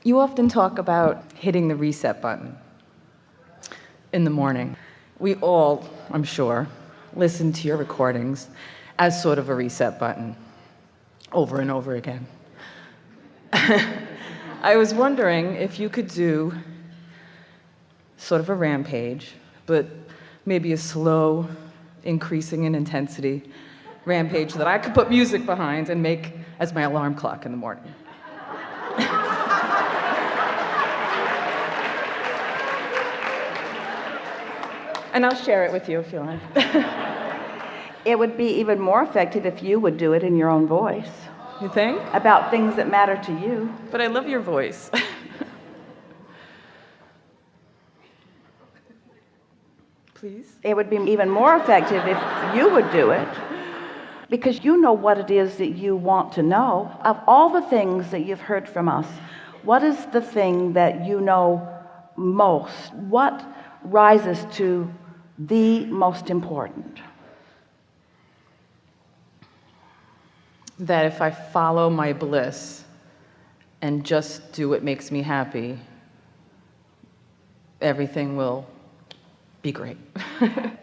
You often talk about hitting the reset button in the morning. We all, I'm sure, listen to your recordings as sort of a reset button over and over again. I was wondering if you could do sort of a rampage, but maybe a slow, increasing in intensity rampage that I could put music behind and make as my alarm clock in the morning. And I'll share it with you if you like. It would be even more effective if you would do it in your own voice. You think? About things that matter to you. But I love your voice. Please? It would be even more effective if you would do it, because you know what it is that you want to know. Of all the things that you've heard from us, what is the thing that you know most? What rises to the most important? That if I follow my bliss and just do what makes me happy, everything will be great.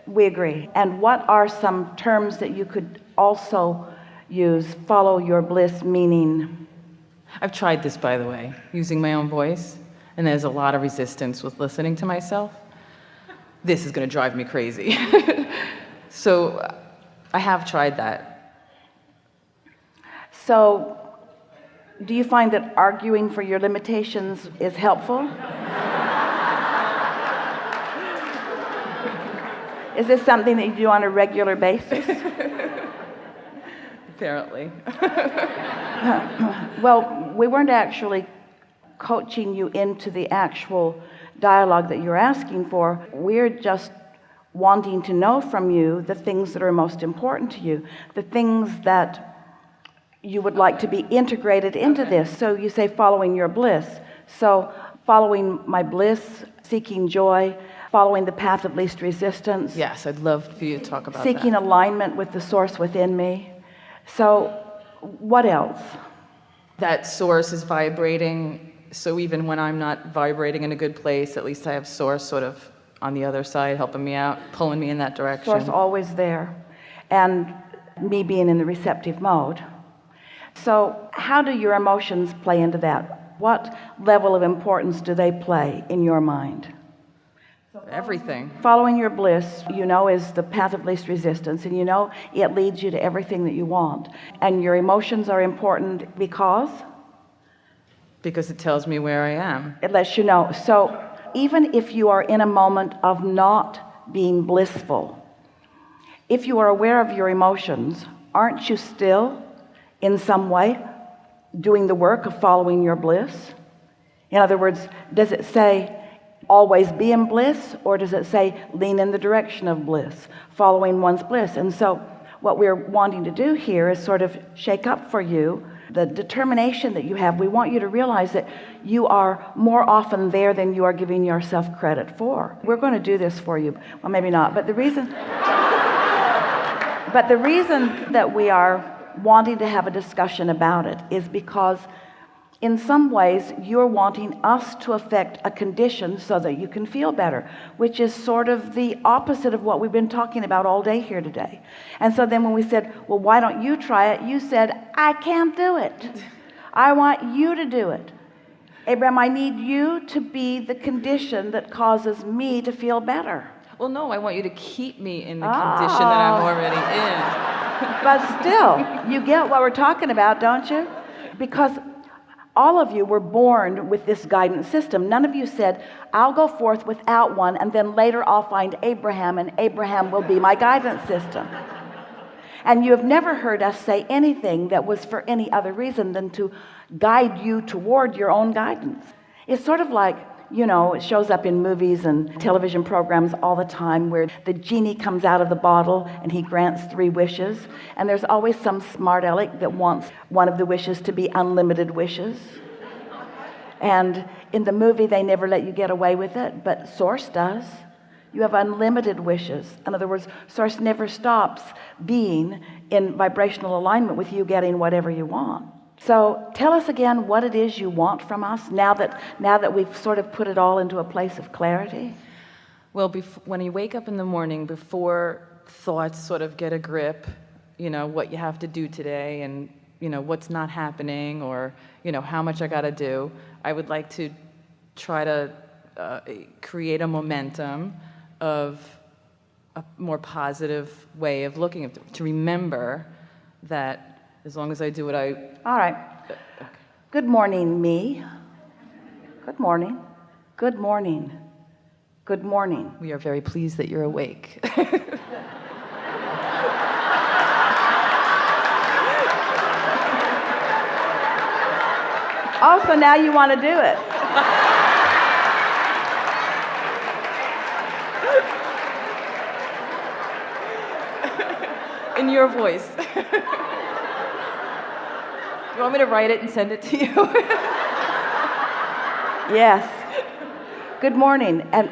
We agree. And what are some terms that you could also use? Follow your bliss meaning? I've tried this, by the way, using my own voice, and there's a lot of resistance with listening to myself. This is going to drive me crazy. So I have tried that. So do you find that arguing for your limitations is helpful? Is this something that you do on a regular basis? Apparently. Well, we weren't actually coaching you into the actual dialogue that you're asking for. We're just wanting to know from you the things that are most important to you, the things that you would like to be integrated into this. So you say following your bliss. So following my bliss, seeking joy, following the path of least resistance. Yes, I'd love for you to talk about seeking that. alignment with the source within me. So what else? That source is vibrating, so even when I'm not vibrating in a good place, at least I have source sort of on the other side helping me out, pulling me in that direction. Source always there, and me being in the receptive mode. So how do your emotions play into that? What level of importance do they play in your mind? Everything. Following your bliss, you know, is the path of least resistance, and you know it leads you to everything that you want. And your emotions are important because it tells me where I am. it lets you know. So even if you are in a moment of not being blissful, if you are aware of your emotions, aren't you still in some way doing the work of following your bliss? In other words, does it say always be in bliss, or does it say lean in the direction of bliss, following one's bliss? And so what we're wanting to do here is sort of shake up for you the determination that you have. We want you to realize that you are more often there than you are giving yourself credit for. We're going to do this for you. Well, maybe not, but the reason that we are wanting to have a discussion about it is because in some ways you're wanting us to affect a condition so that you can feel better, which is sort of the opposite of what we've been talking about all day here today. And so then when we said, well, why don't you try it? You said, I can't do it. I want you to do it. Abraham, I need you to be the condition that causes me to feel better. Well, no, I want you to keep me in the condition that I'm already in. But still, you get what we're talking about, don't you? Because all of you were born with this guidance system. None of you said, I'll go forth without one, and then later I'll find Abraham, and Abraham will be my guidance system. And you have never heard us say anything that was for any other reason than to guide you toward your own guidance. It's sort of like, you know, it shows up in movies and television programs all the time where the genie comes out of the bottle and he grants 3 wishes, and there's always some smart aleck that wants one of the wishes to be unlimited wishes. And in the movie they never let you get away with it, but Source does. You have unlimited wishes. In other words, Source never stops being in vibrational alignment with you getting whatever you want. So tell us again what it is you want from us now that we've sort of put it all into a place of clarity. Well, when you wake up in the morning, before thoughts sort of get a grip, what you have to do today and, what's not happening or, how much I got to do, I would like to try to create a momentum of a more positive way of looking at it, to remember that as long as I do what I... All right. Good morning, me. Good morning. Good morning. Good morning. We are very pleased that you're awake. Also, now you want to do it. In your voice. You want me to write it and send it to you? Yes. Good morning. And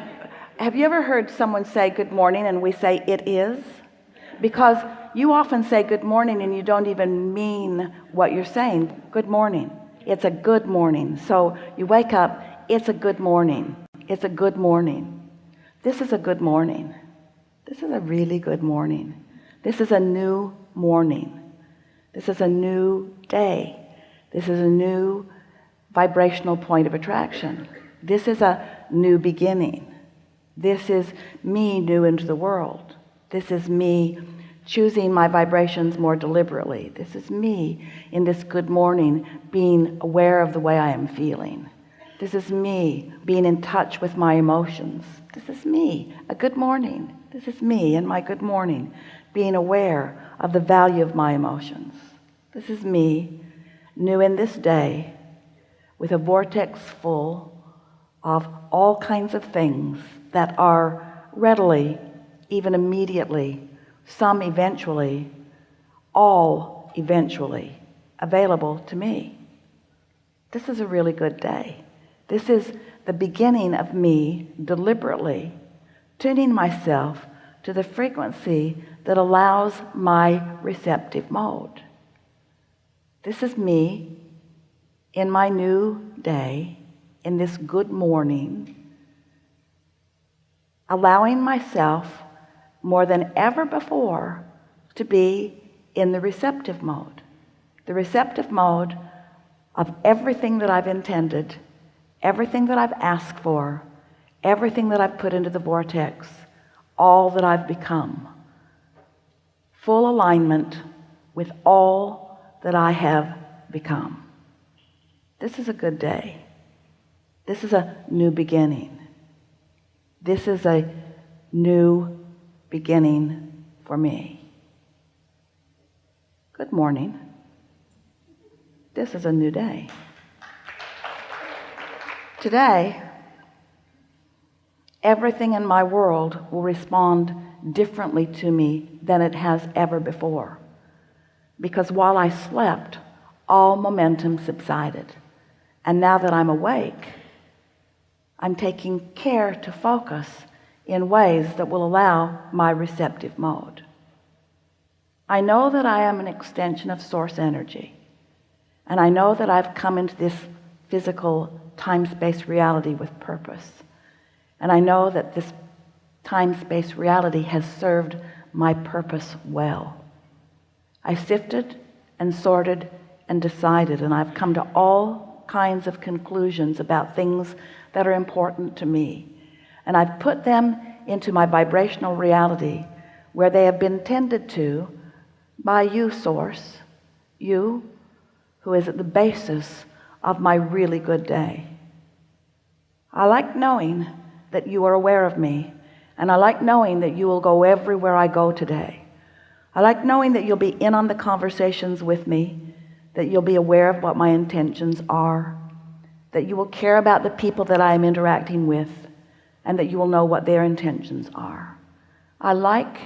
have you ever heard someone say good morning and we say it is? Because you often say good morning and you don't even mean what you're saying. Good morning. It's a good morning. So you wake up, it's a good morning. It's a good morning. This is a good morning. This is a really good morning. This is a new morning. This is a new day. This is a new vibrational point of attraction. This is a new beginning. This is me new into the world. This is me choosing my vibrations more deliberately. This is me in this good morning being aware of the way I am feeling. This is me being in touch with my emotions. This is me, a good morning. This is me in my good morning being aware of the value of my emotions. This is me new in this day with a vortex full of all kinds of things that are readily, even immediately, some eventually, all eventually available to me. This is a really good day. This is the beginning of me deliberately tuning myself to the frequency that allows my receptive mode. This is me in my new day, in this good morning, allowing myself more than ever before to be in the receptive mode of everything that I've intended, everything that I've asked for, everything that I've put into the vortex, all that I've become. Full alignment with all that I have become. This is a good day. This is a new beginning. This is a new beginning for me. Good morning. This is a new day. Today, everything in my world will respond differently to me than it has ever before. Because while I slept, all momentum subsided. And now that I'm awake, I'm taking care to focus in ways that will allow my receptive mode. I know that I am an extension of source energy. And I know that I've come into this physical time-space reality with purpose. And I know that this time-space reality has served my purpose well. I sifted and sorted and decided, and I've come to all kinds of conclusions about things that are important to me. And I've put them into my vibrational reality where they have been tended to by you, Source, you who is at the basis of my really good day. I like knowing that you are aware of me, and I like knowing that you will go everywhere I go today. I like knowing that you'll be in on the conversations with me, that you'll be aware of what my intentions are, that you will care about the people that I am interacting with, and that you will know what their intentions are. I like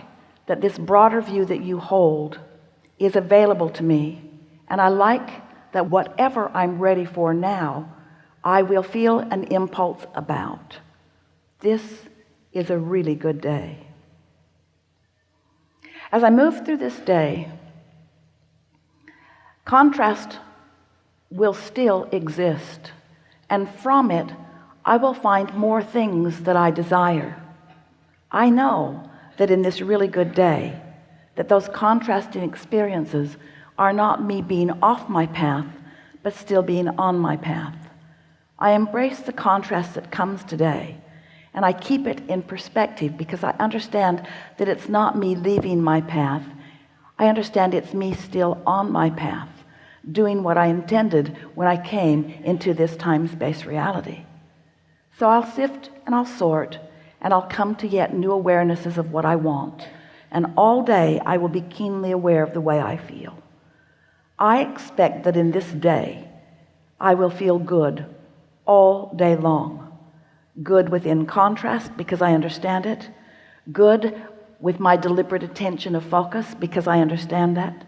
that this broader view that you hold is available to me, and I like that whatever I'm ready for now, I will feel an impulse about. This is a really good day. As I move through this day, contrast will still exist, and from it I will find more things that I desire. I know that in this really good day, that those contrasting experiences are not me being off my path, but still being on my path. I embrace the contrast that comes today, and I keep it in perspective because I understand that it's not me leaving my path. I understand it's me still on my path, doing what I intended when I came into this time-space reality. So I'll sift and I'll sort, and I'll come to yet new awarenesses of what I want, and all day I will be keenly aware of the way I feel. I expect that in this day I will feel good all day long. Good within contrast because I understand it. Good with my deliberate attention of focus because I understand that.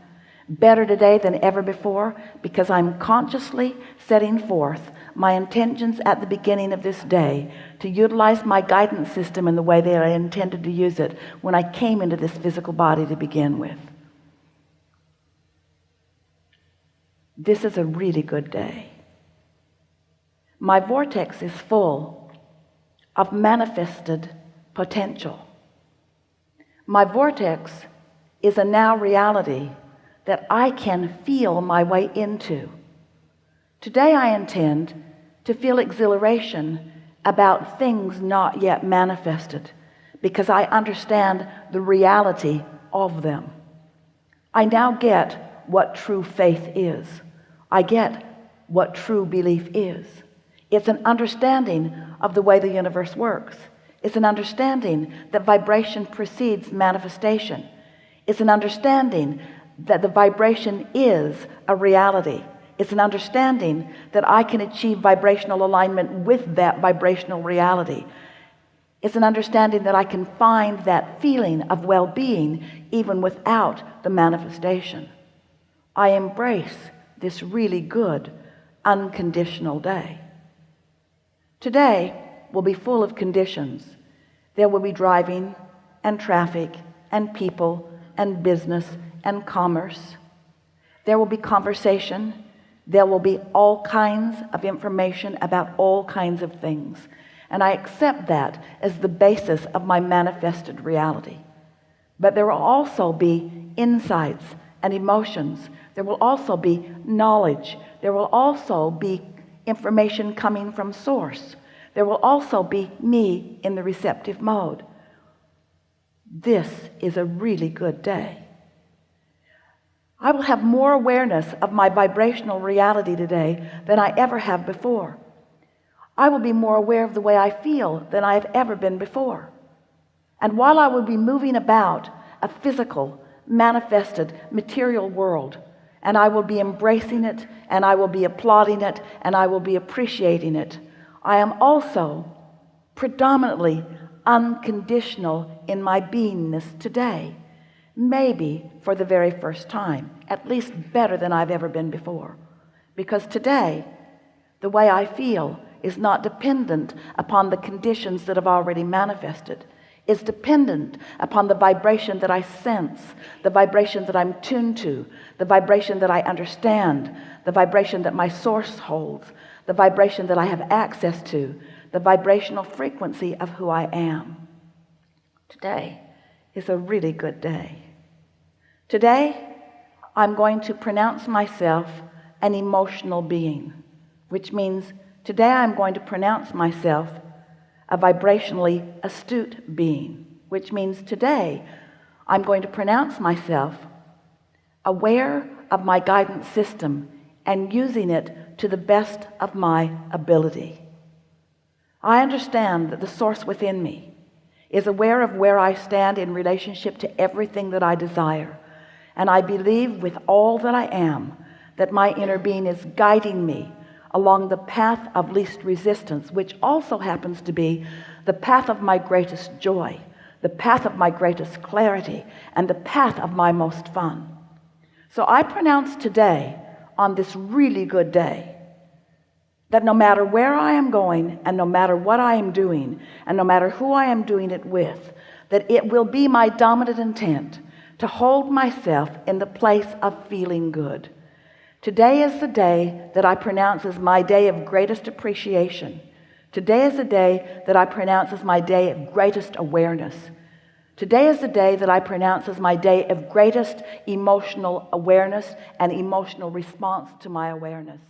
Better today than ever before because I'm consciously setting forth my intentions at the beginning of this day to utilize my guidance system in the way that I intended to use it when I came into this physical body to begin with. This is a really good day. My vortex is full of manifested potential. My vortex is a now reality that I can feel my way into. Today I intend to feel exhilaration about things not yet manifested because I understand the reality of them. I now get what true faith is. I get what true belief is. It's an understanding of the way the universe works. It's an understanding that vibration precedes manifestation. It's an understanding that the vibration is a reality. It's an understanding that I can achieve vibrational alignment with that vibrational reality. It's an understanding that I can find that feeling of well-being even without the manifestation. I embrace this really good unconditional day. Today will be full of conditions. There will be driving and traffic and people and business and commerce. There will be conversation. There will be all kinds of information about all kinds of things. And I accept that as the basis of my manifested reality. But there will also be insights and emotions. There will also be knowledge. There will also be information coming from source. There will also be me in the receptive mode. This is a really good day. I will have more awareness of my vibrational reality today than I ever have before. I will be more aware of the way I feel than I have ever been before. And while I will be moving about a physical, manifested, material world, and I will be embracing it, and I will be applauding it, and I will be appreciating it, I am also predominantly unconditional in my beingness today. Maybe for the very first time, at least better than I've ever been before. Because today, the way I feel is not dependent upon the conditions that have already manifested. It's dependent upon the vibration that I sense, the vibration that I'm tuned to, the vibration that I understand, the vibration that my source holds, the vibration that I have access to, the vibrational frequency of who I am. Today is a really good day. Today, I'm going to pronounce myself an emotional being, which means today I'm going to pronounce myself a vibrationally astute being, which means today I'm going to pronounce myself aware of my guidance system and using it to the best of my ability. I understand that the source within me is aware of where I stand in relationship to everything that I desire. And I believe with all that I am that my inner being is guiding me along the path of least resistance, which also happens to be the path of my greatest joy, the path of my greatest clarity, and the path of my most fun. So I pronounce today, on this really good day, that no matter where I am going, and no matter what I am doing, and no matter who I am doing it with, that it will be my dominant intent to hold myself in the place of feeling good, Today is the day that I pronounce as my day of greatest appreciation. Today is the day that I pronounce as my day of greatest awareness. Today is the day that I pronounce as my day of greatest emotional awareness and emotional response to my awareness.